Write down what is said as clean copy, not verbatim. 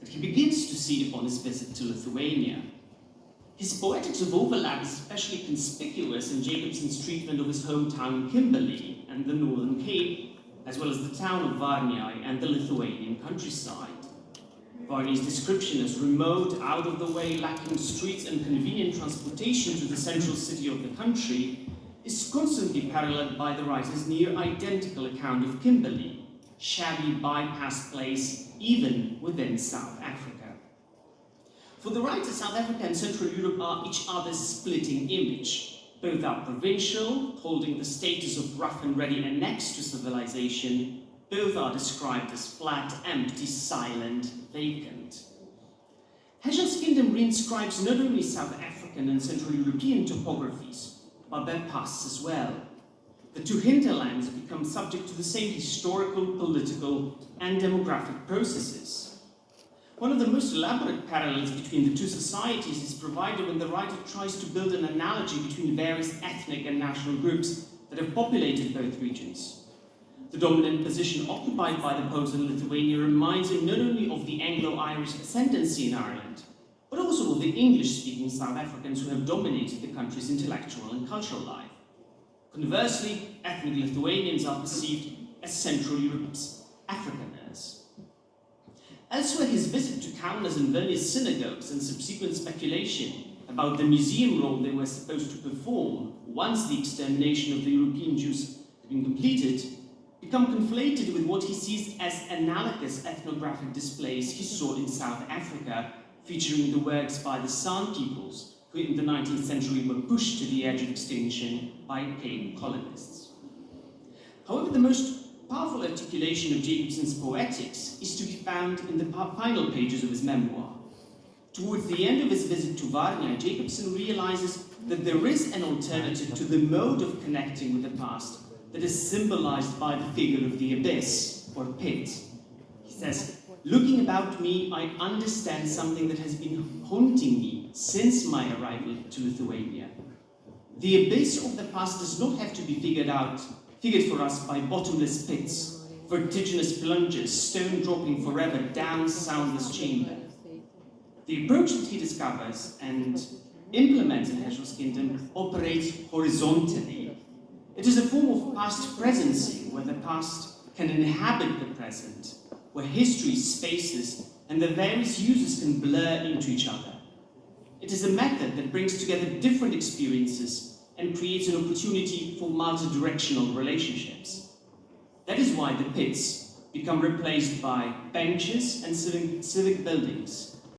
that he begins to see upon his visit to Lithuania. His poetics of overlap is especially conspicuous in Jacobson's treatment of his hometown Kimberley and the Northern Cape, as well as the town of Varniai and the Lithuanian countryside. Varniai's description as remote, out of the way, lacking streets and convenient transportation to the central city of the country is constantly paralleled by the writer's near-identical account of Kimberley, shabby bypass place even within South Africa. For the writer, South Africa and Central Europe are each other's splitting image. Both are provincial, holding the status of rough and ready and next to civilization. Both are described as flat, empty, silent, vacant. Heschel's kingdom reinscribes not only South African and Central European topographies, but their pasts as well. The two hinterlands become subject to the same historical, political, and demographic processes. One of the most elaborate parallels between the two societies is provided when the writer tries to build an analogy between various ethnic and national groups that have populated both regions. The dominant position occupied by the Poles in Lithuania reminds him not only of the Anglo-Irish ascendancy in Ireland, but also of the English-speaking South Africans who have dominated the country's intellectual and cultural life. Conversely, ethnic Lithuanians are perceived as Central Europe's Afrikaners. Elsewhere, his visit to Kaunas and Vilnius synagogues and subsequent speculation about the museum role they were supposed to perform once the extermination of the European Jews had been completed become conflated with what he sees as analogous ethnographic displays he saw in South Africa, featuring the works by the San peoples, who in the 19th century were pushed to the edge of extinction by pagan colonists. However, the most powerful articulation of Jacobson's poetics is to be found in the final pages of his memoir. Towards the end of his visit to Varnia, Jacobson realizes that there is an alternative to the mode of connecting with the past that is symbolized by the figure of the abyss, or pit. He says, "Looking about me, I understand something that has been haunting me since my arrival to Lithuania. The abyss of the past does not have to be figured for us by bottomless pits, vertiginous plunges, stone dropping forever down soundless chamber. The approach that he discovers and implements in Heschel's kingdom operates horizontally. It is a form of past presency, where the past can inhabit the present, where history, spaces, and the various users can blur into each other. It is a method that brings together different experiences and creates an opportunity for multi-directional relationships. That is why the pits become replaced by benches and civic buildings,